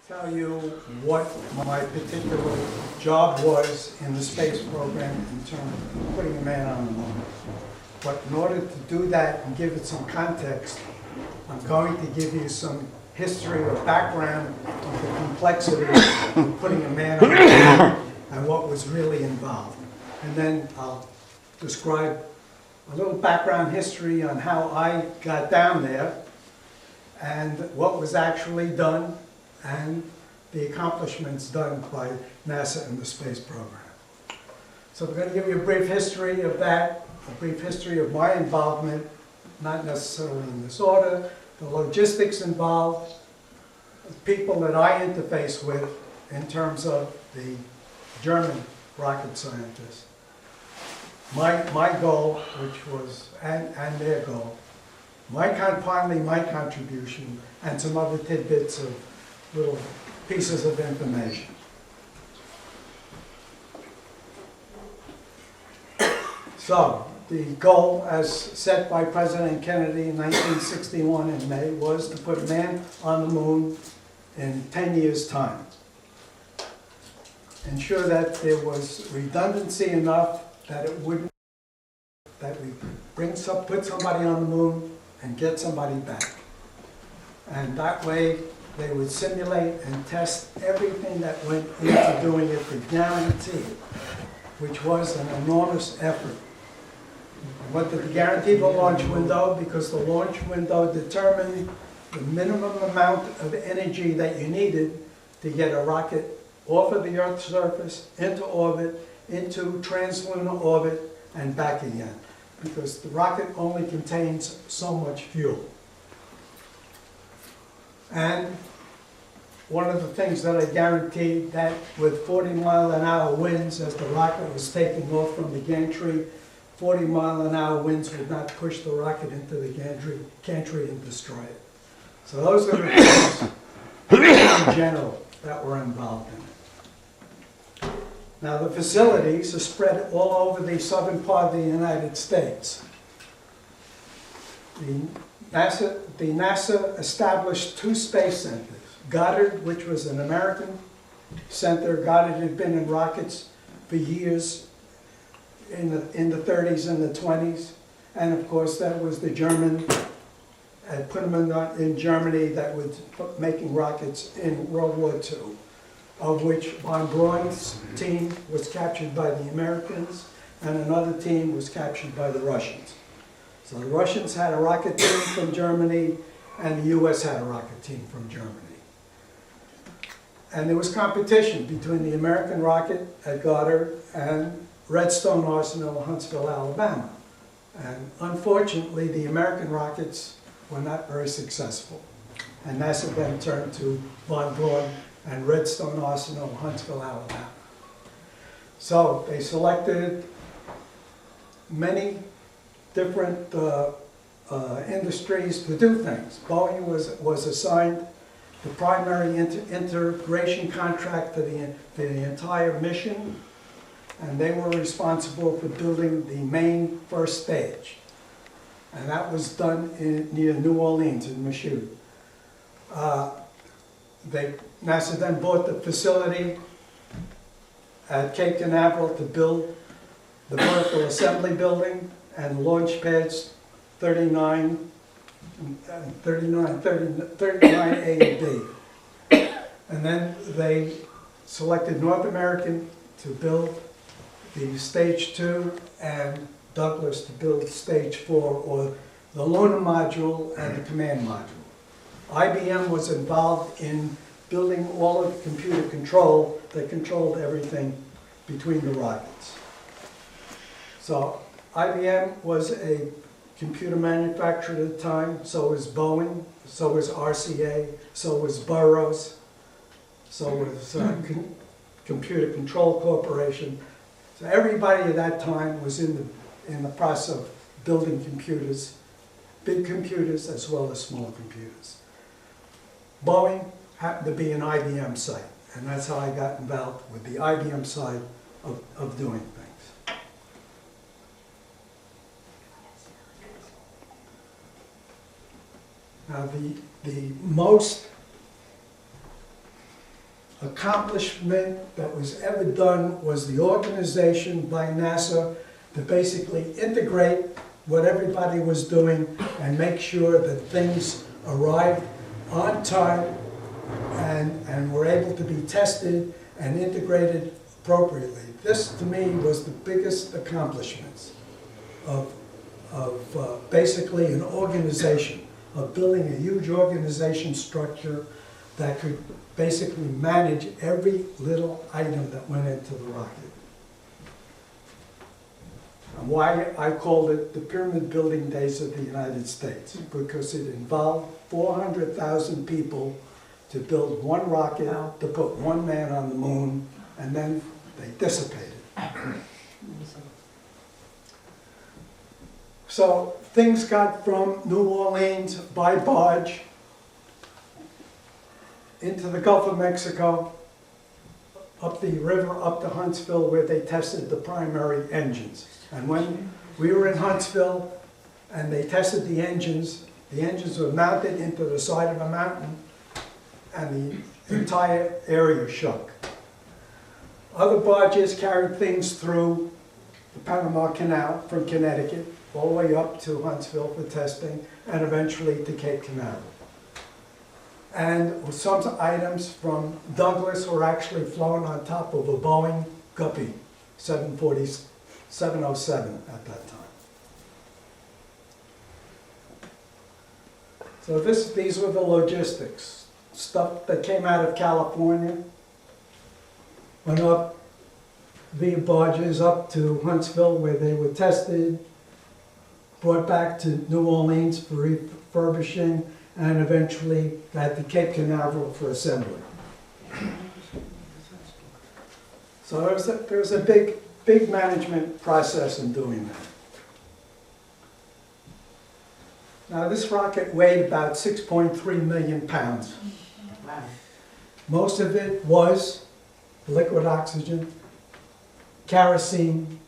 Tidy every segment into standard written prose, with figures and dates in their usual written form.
tell you what my particular job was in the space program in terms of putting a man on the moon. But in order to do that and give it some context, I'm going to give you some history or background of the complexity of putting a man on the moon and what was really involved. And then I'll describe a little background history on how I got down there and what was actually done and the accomplishments done by NASA in the space program. So we're going to give you a brief history of that, a brief history of my involvement, not necessarily in this order, the logistics involved, the people that I interface with in terms of the German rocket scientists. My goal, which was, and their goal, finally my contribution, and some other tidbits of little pieces of information. So, the goal as set by President Kennedy in 1961 in May was to put man on the moon in 10 years' time. Ensure that there was redundancy enough that it wouldn't, that we put somebody on the moon and get somebody back. And that way they would simulate and test everything that went into doing it to guarantee, which was an enormous effort. What did the guarantee the launch window? Because the launch window determined the minimum amount of energy that you needed to get a rocket off of the Earth's surface, into orbit, into translunar orbit, and back again. Because the rocket only contains so much fuel. And one of the things that I guaranteed that with 40-mile-an-hour winds as the rocket was taking off from the gantry, 40-mile-an-hour winds would not push the rocket into the gantry and destroy it. So those are the things in general that were involved in it. Now the facilities are spread all over the southern part of the United States. The NASA established two space centers. Goddard, which was an American center. Goddard had been in rockets for years in the 30s and the 20s. And of course that was the German, put them in Germany that was making rockets in World War II, of which von Braun's team was captured by the Americans and another team was captured by the Russians. So the Russians had a rocket team from Germany and the US had a rocket team from Germany. And there was competition between the American rocket at Goddard and Redstone Arsenal, Huntsville, Alabama. And unfortunately, the American rockets were not very successful. And NASA then turned to von Braun and Redstone Arsenal, Huntsville, Alabama. So they selected many different industries to do things. Boeing was assigned the primary integration contract for the entire mission, and they were responsible for building the main first stage. And that was done near New Orleans in Michoud. NASA then bought the facility at Cape Canaveral to build the vertical assembly building and launch pads 39A and B. And then they selected North American to build the stage 2 and Douglas to build stage 4, or the lunar module and the command module. IBM was involved in building all of the computer control that controlled everything between the rockets. So IBM was a computer manufacturer at the time, so was Boeing, so was RCA, so was Burroughs, so was Computer Control Corporation. So everybody at that time was in the process of building computers, big computers as well as small computers. Boeing happened to be an IBM site, and that's how I got involved with the IBM side of doing things. Now the most accomplishment that was ever done was the organization by NASA to basically integrate what everybody was doing and make sure that things arrived on time and were able to be tested and integrated appropriately. This, to me, was the biggest accomplishments of basically an organization, of building a huge organization structure that could basically manage every little item that went into the rocket. And why I called it the pyramid building days of the United States, because it involved 400,000 people to build one rocket, to put one man on the moon, and then they dissipated. So things got from New Orleans by barge into the Gulf of Mexico, up the river, up to Huntsville, where they tested the primary engines. And when we were in Huntsville and they tested the engines were mounted into the side of a mountain and the entire area shook. Other barges carried things through the Panama Canal from Connecticut all the way up to Huntsville for testing and eventually to Cape Canaveral. And some items from Douglas were actually flown on top of a Boeing Guppy 707 at that time. So these were the logistics. Stuff that came out of California, went up via barges up to Huntsville where they were tested, brought back to New Orleans for refurbishing, and eventually got to Cape Canaveral for assembly. So there was a big management process in doing that. Now this rocket weighed about 6.3 million pounds. Wow. Most of it was liquid oxygen, kerosene,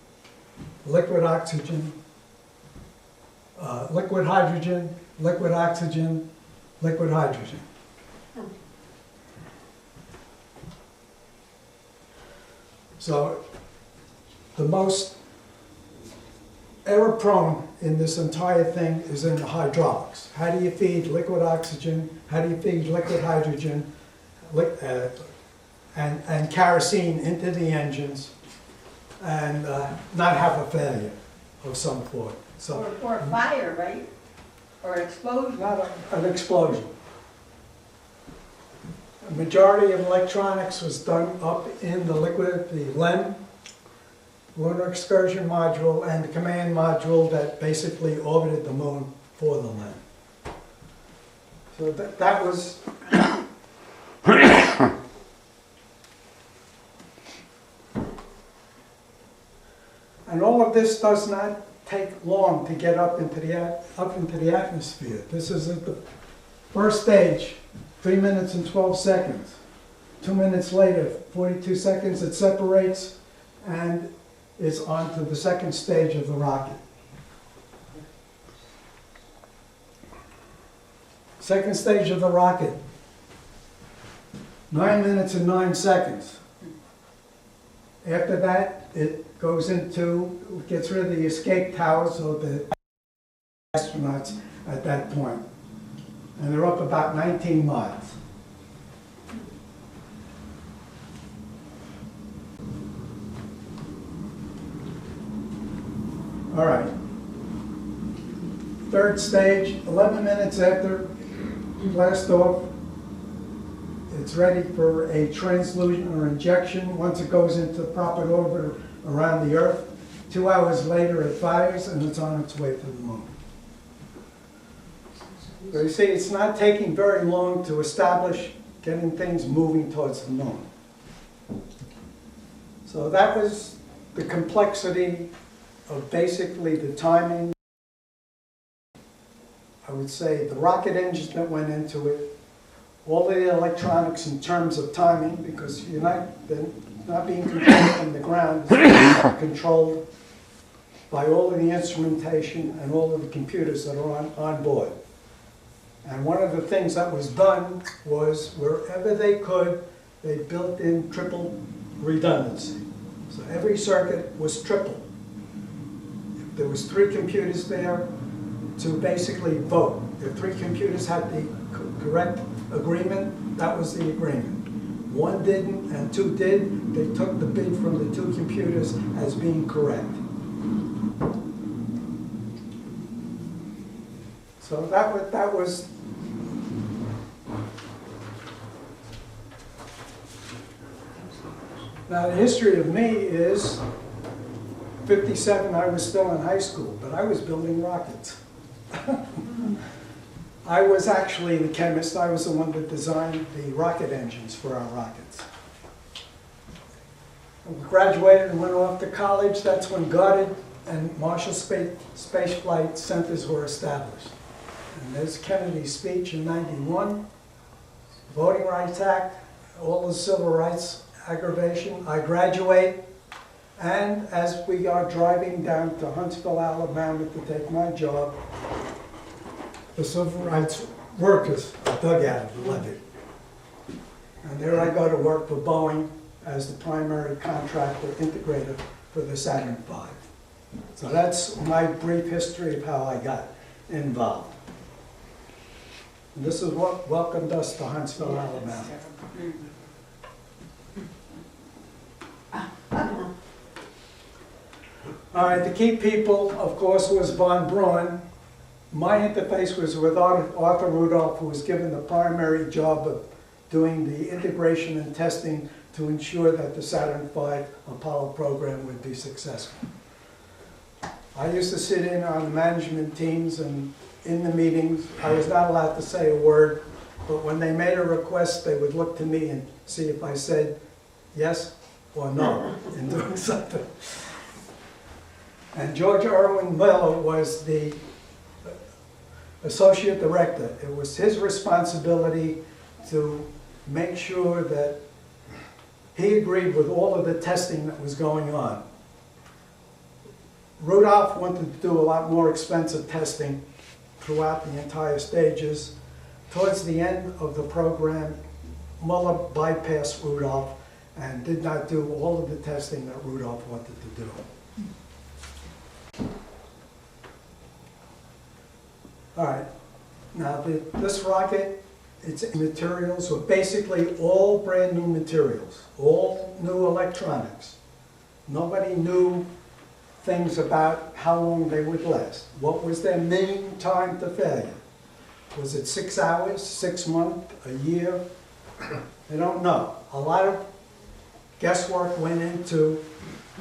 liquid oxygen, liquid hydrogen, liquid oxygen, liquid hydrogen. So the most error-prone in this entire thing is in the hydraulics. How do you feed liquid oxygen? How do you feed liquid hydrogen and kerosene into the engines and not have a failure of some sort? So, or a fire, right? Or an explosion? Not an explosion. The majority of electronics was done up in the LEM, Lunar Excursion Module, and the command module that basically orbited the moon for the LEM. So that was and all of this does not take long to get up into the atmosphere. This is at the first stage, 3 minutes and 12 seconds. 2 minutes later, 42 seconds, it separates and is on to the second stage of the rocket. Second stage of the rocket, 9 minutes and 9 seconds. After that, it gets rid of the escape towers of the astronauts at that point. And they're up about 19 miles. All right. Third stage, 11 minutes after blast off, it's ready for a translution or injection once it goes into the proper orbit around the Earth. 2 hours later it fires and it's on its way to the moon. So you see, it's not taking very long to establish getting things moving towards the moon. So that was the complexity of basically the timing. I would say the rocket engine that went into it, all the electronics in terms of timing, because you're not being controlled from the ground, it's controlled by all of the instrumentation and all of the computers that are on board. And one of the things that was done was wherever they could, they built in triple redundancy. So every circuit was triple. There was 3 computers there to basically vote. If 3 computers had the correct agreement, that was the agreement. 1 didn't and 2 did, they took the bid from the 2 computers as being correct. So that was now the history of me is 57, I was still in high school, but I was building rockets. I was actually the chemist. I was the one that designed the rocket engines for our rockets. I graduated and went off to college. That's when Goddard and Marshall Space Flight Centers were established. And there's Kennedy's speech in '91, Voting Rights Act, all the civil rights aggravation. I graduate, and as we are driving down to Huntsville, Alabama to take my job, the civil rights workers are dug out of the levee. And there I go to work for Boeing as the primary contractor integrator for the Saturn V. So that's my brief history of how I got involved. And this is what welcomed us to Huntsville, Alabama. All right, the key people, of course, was Von Braun. My interface was with Arthur Rudolph, who was given the primary job of doing the integration and testing to ensure that the Saturn V Apollo program would be successful. I used to sit in on the management teams and in the meetings. I was not allowed to say a word, but when they made a request, they would look to me and see if I said yes or no in doing something. And George Irwin Miller was the associate director. It was his responsibility to make sure that he agreed with all of the testing that was going on. Rudolph wanted to do a lot more expensive testing throughout the entire stages. Towards the end of the program, Muller bypassed Rudolph and did not do all of the testing that Rudolph wanted to do. All right, now this rocket, its materials were basically all brand new materials, all new electronics. Nobody knew things about how long they would last. What was their mean time to failure? Was it 6 hours, 6 months, a year? They don't know. A lot of guesswork went into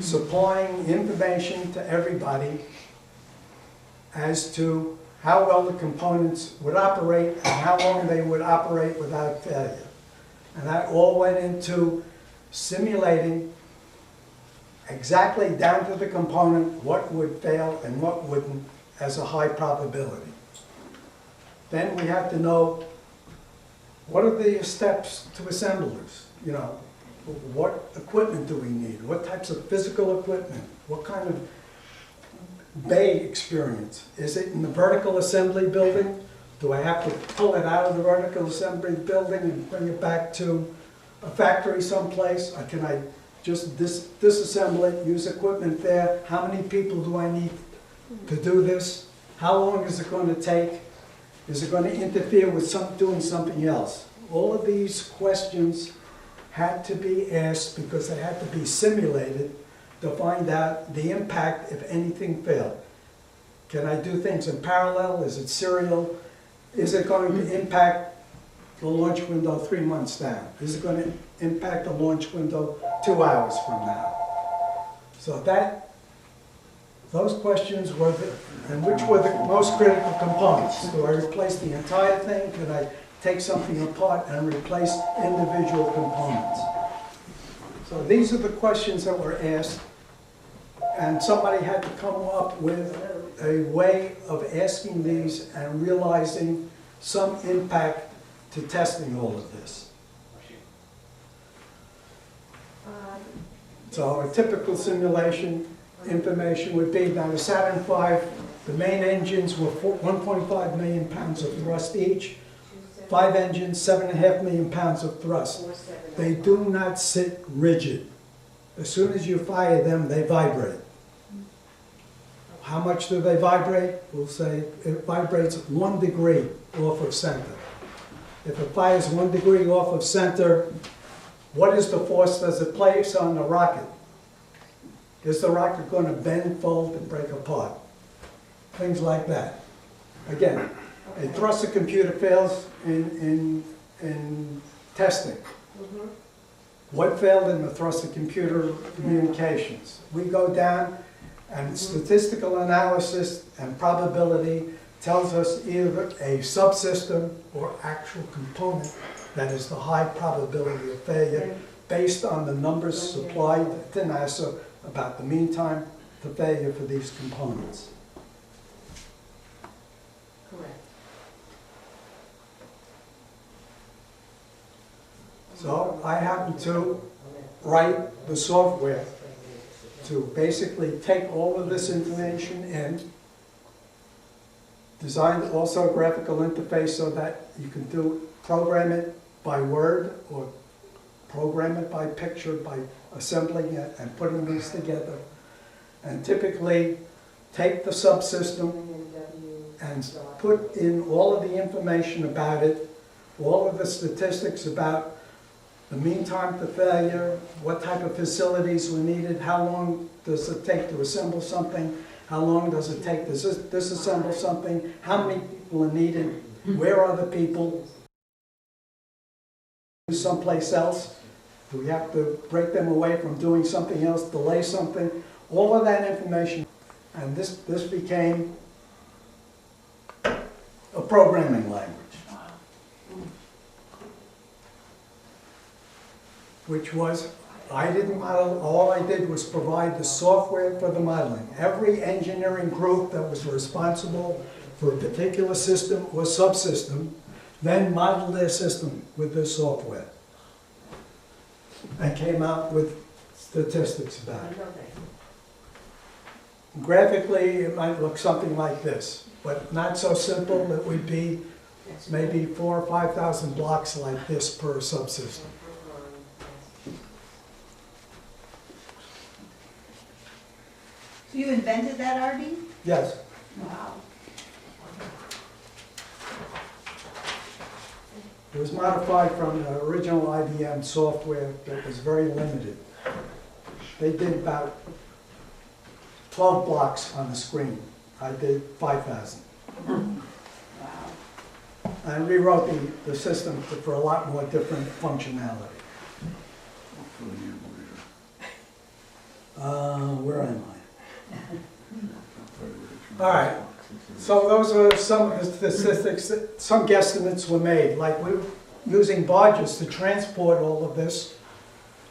supplying information to everybody as to how well the components would operate and how long they would operate without failure. And that all went into simulating exactly down to the component what would fail and what wouldn't as a high probability. Then we have to know what are the steps to assemble this. You know, what equipment do we need? What types of physical equipment? What kind of bay experience? Is it in the vertical assembly building? Do I have to pull it out of the vertical assembly building and bring it back to a factory someplace? Or can I just disassemble it, use equipment there? How many people do I need to do this? How long is it going to take? Is it going to interfere with doing something else? All of these questions had to be asked because they had to be simulated to find out the impact if anything failed. Can I do things in parallel? Is it serial? Is it going to impact the launch window 3 months down? Is it going to impact the launch window 2 hours from now? So those questions were, and which were the most critical components? Do I replace the entire thing? Can I take something apart and replace individual components? So these are the questions that were asked, and somebody had to come up with a way of asking these and realizing some impact to testing all of this. So a typical simulation information would be, now the Saturn V, the main engines were 1.5 million pounds of thrust each. 5 engines, 7.5 million pounds of thrust. They do not sit rigid. As soon as you fire them, they vibrate. How much do they vibrate? We'll say it vibrates 1 degree off of center. If it fires 1 degree off of center, what is the force does it place on the rocket? Is the rocket going to bend, fold, and break apart? Things like that. Again, a thruster computer fails in testing. What failed in the thruster computer communications? We go down, and statistical analysis and probability tells us either a subsystem or actual component that is the high probability of failure based on the numbers supplied to NASA about the mean time to failure for these components. Correct. So I happen to write the software to basically take all of this information in, design also a graphical interface so that you can program it by word or program it by picture, by assembling it and putting these together. And typically take the subsystem and put in all of the information about it, all of the statistics about the mean time to failure, what type of facilities were needed, how long does it take to assemble something, how long does it take to disassemble something, how many people are needed, where are the people, someplace else, do we have to break them away from doing something else, delay something, all of that information. And this became a programming language, which was, I didn't model, all I did was provide the software for the modeling. Every engineering group that was responsible for a particular system or subsystem then modeled their system with this software and came out with statistics about it. Graphically, it might look something like this, but not so simple. It would be maybe 4,000 or 5,000 blocks like this per subsystem. So you invented that, RD? Yes. Wow. It was modified from the original IBM software that was very limited. They did about 12 blocks on the screen. I did 5,000. Wow. And rewrote the system for a lot more different functionality. Where am I? All right. So those are some of the statistics. Some guesstimates were made, like we were using barges to transport all of this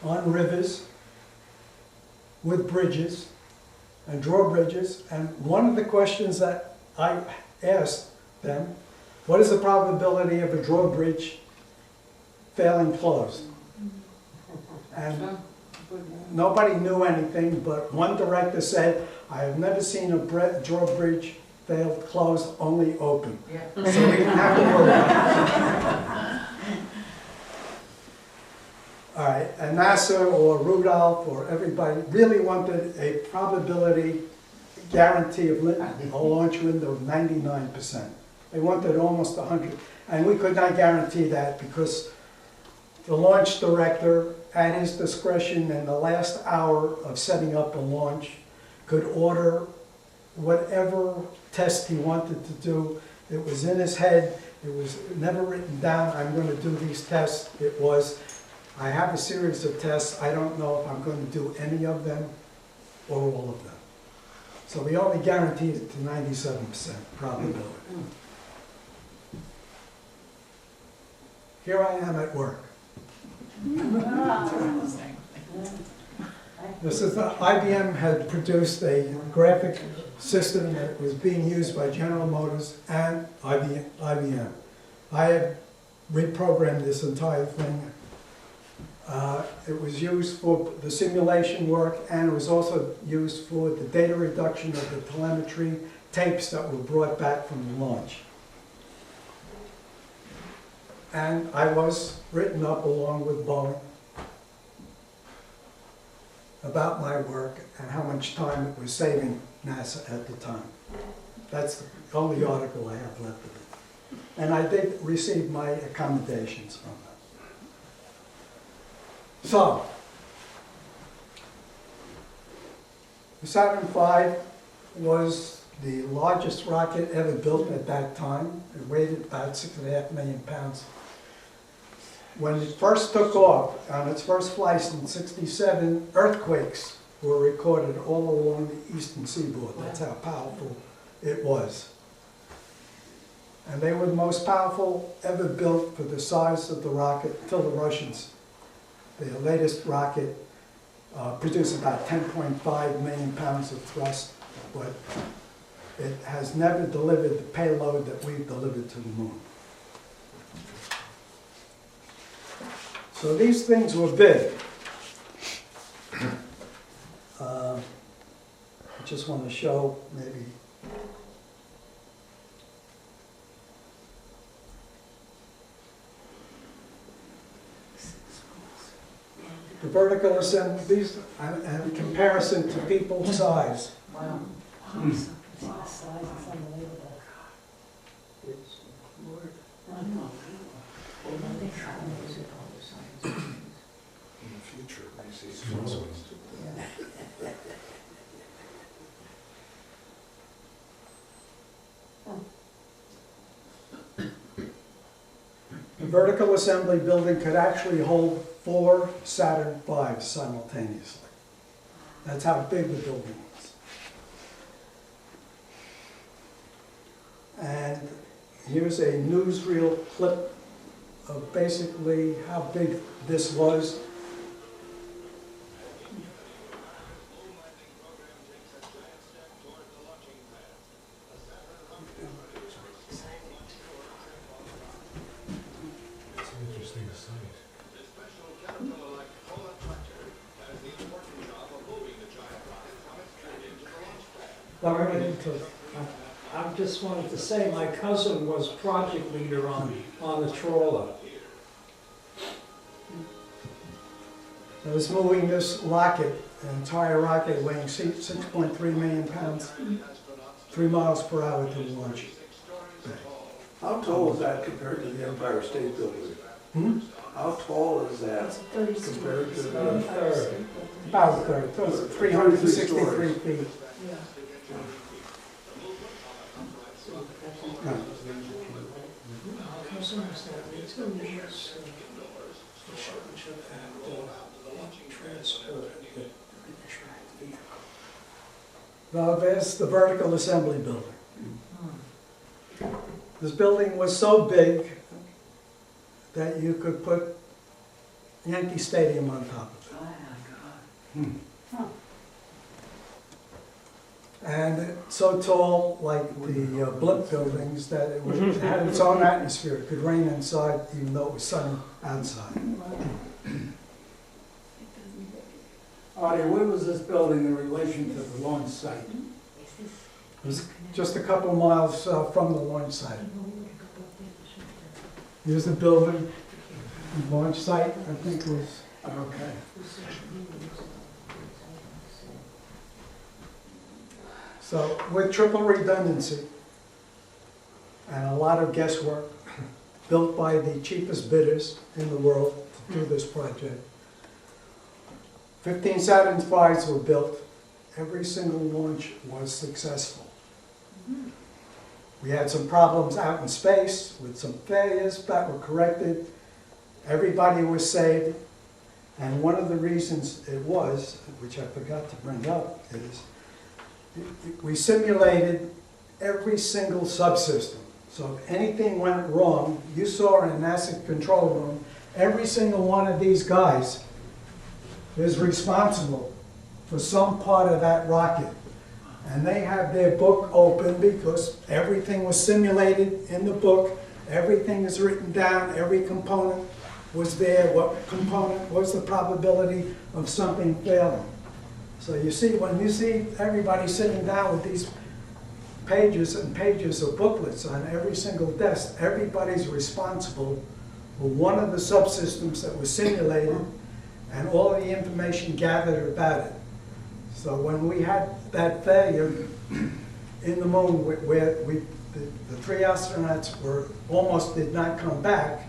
on rivers with bridges and drawbridges. And one of the questions that I asked them, what is the probability of a drawbridge failing closed? And nobody knew anything, but one director said, I have never seen a drawbridge failed closed, only open. Yeah. So we didn't have to worry about it. All right, and NASA or Rudolph or everybody really wanted a probability guarantee of a launch window of 99%. They wanted almost 100. And we could not guarantee that because the launch director, at his discretion in the last hour of setting up a launch, could order whatever test he wanted to do. It was in his head. It was never written down, I'm going to do these tests. It was, I have a series of tests. I don't know if I'm going to do any of them or all of them. So we only guaranteed it to 97% probability. Here I am at work. This is the, IBM had produced a graphic system that was being used by General Motors and IBM. I had reprogrammed this entire thing. It was used for the simulation work, and it was also used for the data reduction of the telemetry tapes that were brought back from the launch. And I was written up along with Boeing about my work and how much time it was saving NASA at the time. That's the only article I have left of it. And I did receive my accommodations from them. So, the Saturn V was the largest rocket ever built at that time. It weighed about 6.5 million pounds. When it first took off, on its first flight in '67, earthquakes were recorded all along the eastern seaboard. That's how powerful it was. And they were the most powerful ever built for the size of the rocket until the Russians. The latest rocket produced about 10.5 million pounds of thrust, but it has never delivered the payload that we've delivered to the moon. So these things were big. I just want to show maybe. The vertical assembly, these, in comparison to people's size. Wow. The size is unbelievable. Lord. In the future, we see small ones. The vertical assembly building could actually hold 4 Saturn V's simultaneously. That's how big the building was. And here's a newsreel clip of basically how big this was. It's an interesting sight. I just wanted to say, my cousin was project leader on the trawler. I was moving this rocket, an entire rocket weighing 6.3 million pounds, 3 miles per hour to launch. How tall is that compared to the Empire State Building? Hmm? How tall is that compared to the... Third. About a third, so it's 363 feet. My cousin was there 2 years in charge of that transport. Now there's the vertical assembly building. This building was so big that you could put Yankee Stadium on top of it. And it's so tall, like the blimp buildings, that it had its own atmosphere. It could rain inside even though it was sunny outside. Artie, where was this building in relation to the launch site? It was just a couple miles from the launch site. Here's the building, the launch site, I think was. Okay. So with triple redundancy and a lot of guesswork, built by the cheapest bidders in the world to do this project, 15 Saturn V's were built. Every single launch was successful. We had some problems out in space with some failures that were corrected. Everybody was saved. And one of the reasons it was, which I forgot to bring up, is we simulated every single subsystem. So if anything went wrong, you saw in an asset control room, every single one of these guys is responsible for some part of that rocket. And they have their book open because everything was simulated in the book. Everything is written down. Every component was there. What component was the probability of something failing? So you see, when you see everybody sitting down with these pages and pages of booklets on every single desk, everybody's responsible were one of the subsystems that was simulated and all of the information gathered about it. So when we had that failure in the moon where the three astronauts almost did not come back,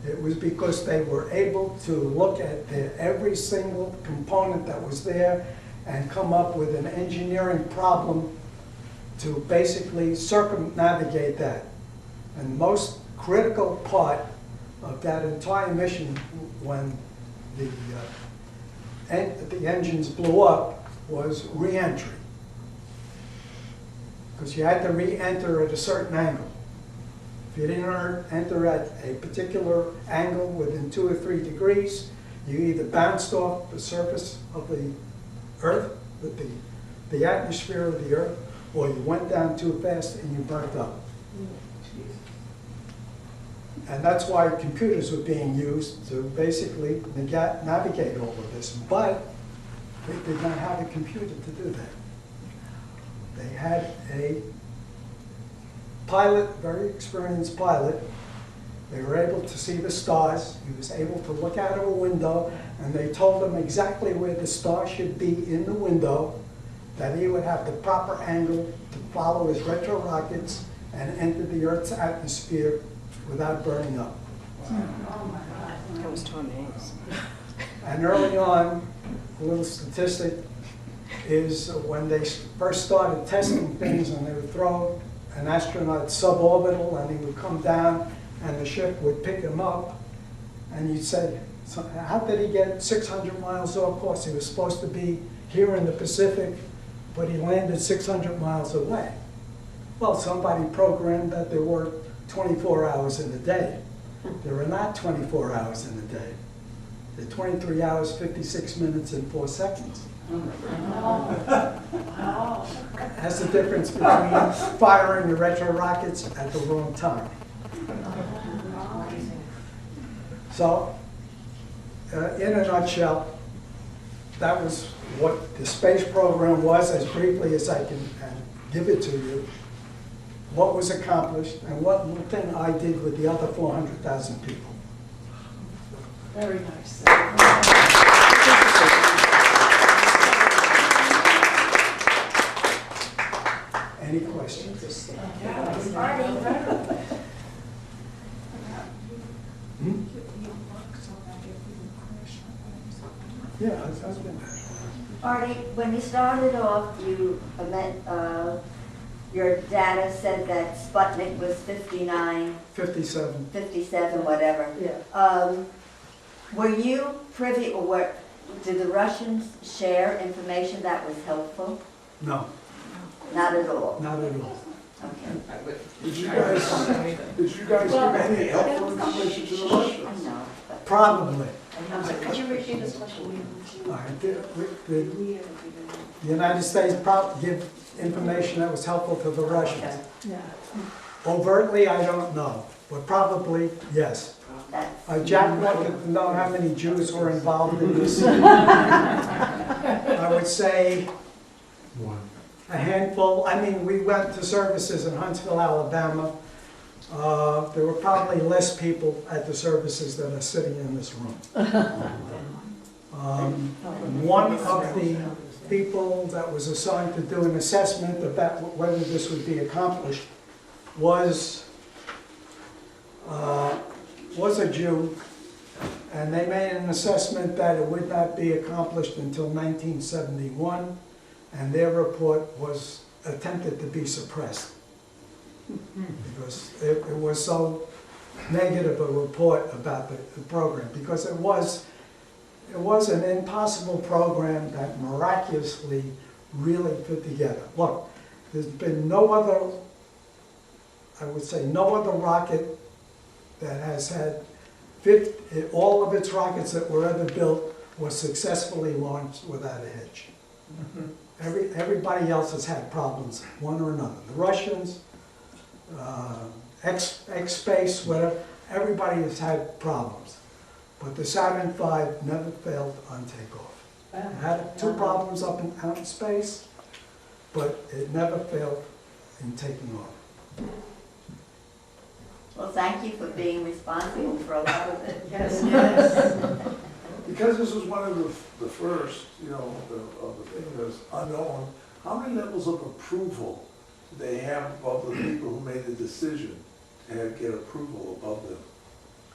it was because they were able to look at every single component that was there and come up with an engineering problem to basically circumnavigate that. And the most critical part of that entire mission when the engines blew up was re-entry. Because you had to re-enter at a certain angle. If you didn't enter at a particular angle within 2 or 3 degrees, you either bounced off the surface of the Earth, the atmosphere of the Earth, or you went down too fast and you burnt up. And that's why computers were being used to basically navigate all of this. But they did not have a computer to do that. They had a pilot, very experienced pilot. They were able to see the stars. He was able to look out of a window, and they told him exactly where the star should be in the window, that he would have the proper angle to follow his retro rockets and enter the Earth's atmosphere without burning up. That was too amazing. And early on, a little statistic is when they first started testing things and they would throw an astronaut suborbital and he would come down and the ship would pick him up, and you'd say, so how did he get 600 miles off course? He was supposed to be here in the Pacific, but he landed 600 miles away. Well, somebody programmed that there were 24 hours in a day. There are not 24 hours in a day. There are 23 hours, 56 minutes, and 4 seconds. That's the difference between firing the retro rockets at the wrong time. So, in a nutshell, that was what the space program was, as briefly as I can give it to you. What was accomplished, and what little thing I did with the other 400,000 people. Very nice. Any questions? Yeah, I've been there. Artie, when you started off, your data said that Sputnik was 59, 57. 57, whatever. Yeah. Were you privy, or did the Russians share information that was helpful? No, Not at all. not at all. Okay. Did you guys give any helpful information to the I Russians? know. But Probably. Could you repeat this question? All right, the United States give information that was helpful to the Russians. Yeah. Overtly, I don't know, but probably, yes. that's, Jack wanted to know how many Jews were involved in this. I would say One. a handful. I mean, we went to services in Huntsville, Alabama. There were probably less people at the services that are sitting in this room. One of the people that was assigned to do an assessment about whether this would be accomplished was a Jew, and they made an assessment that it would not be accomplished until 1971, and their report was attempted to be suppressed because it was so negative a report about the program, because it was an impossible program that miraculously really fit together. Look, there's been no other, I would say, no other rocket that has had all of its rockets that were ever built was successfully launched without a hitch. Everybody else has had problems, one or another. The Russians, X-Space, whatever, everybody has had problems. But the Saturn V never failed on takeoff. It had 2 problems out in space, but it never failed in taking off. Well, thank you for being responsible for a lot of it. Yes. Because this was one of the first, you know, of the thing that's unknown, how many levels of approval do they have above the people who made the decision and get approval above them?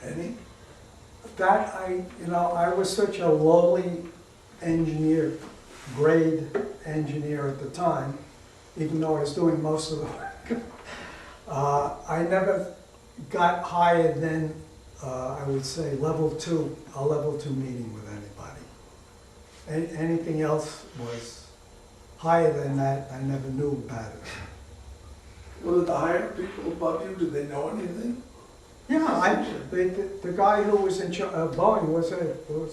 Any? That I was such a lowly engineer, grade engineer at the time, even though I was doing most of the work. I never got higher than, I would say, level 2, a level 2 meeting with anybody. Anything else was higher than that, I never knew about it. Well, did the higher people above you, did they know anything? Yeah, the guy who was in charge of Boeing was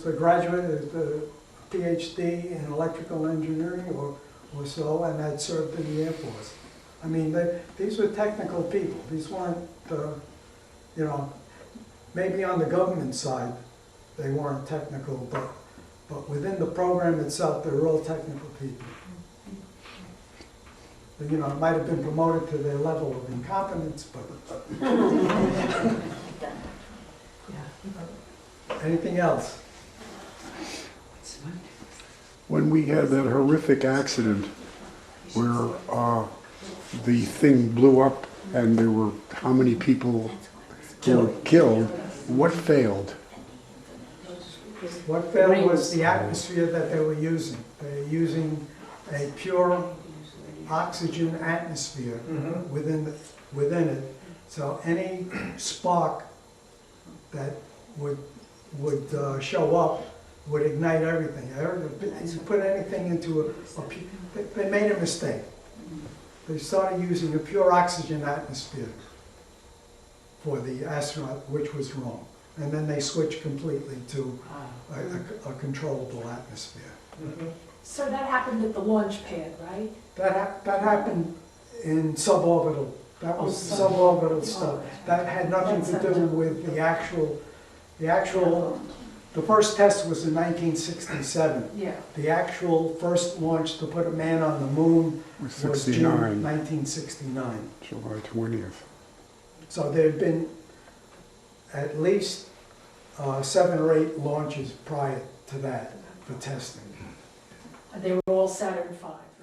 a graduate, a PhD in electrical engineering or so, and had served in the Air Force. I mean, these were technical people. These weren't, maybe on the government side, they weren't technical, but within the program itself, they were all technical people. It might have been promoted to their level of incompetence, but anything else? When we had that horrific accident where the thing blew up and there were how many people were killed, what failed? What failed was the atmosphere that they were using. They were using a pure oxygen atmosphere within it. So any spark that would show up would ignite everything. You put anything into they made a mistake. They started using a pure oxygen atmosphere for the astronaut, which was wrong. And then they switched completely to a controllable atmosphere. So that happened at the launch pad, right? That happened in suborbital. That was suborbital stuff. That had nothing to do with the actual. The first test was in 1967. Yeah. The actual first launch to put a man on the moon was June 69, 1969. July 20th. So there had been at least 7 or 8 launches prior to that for testing. They were all Saturn V.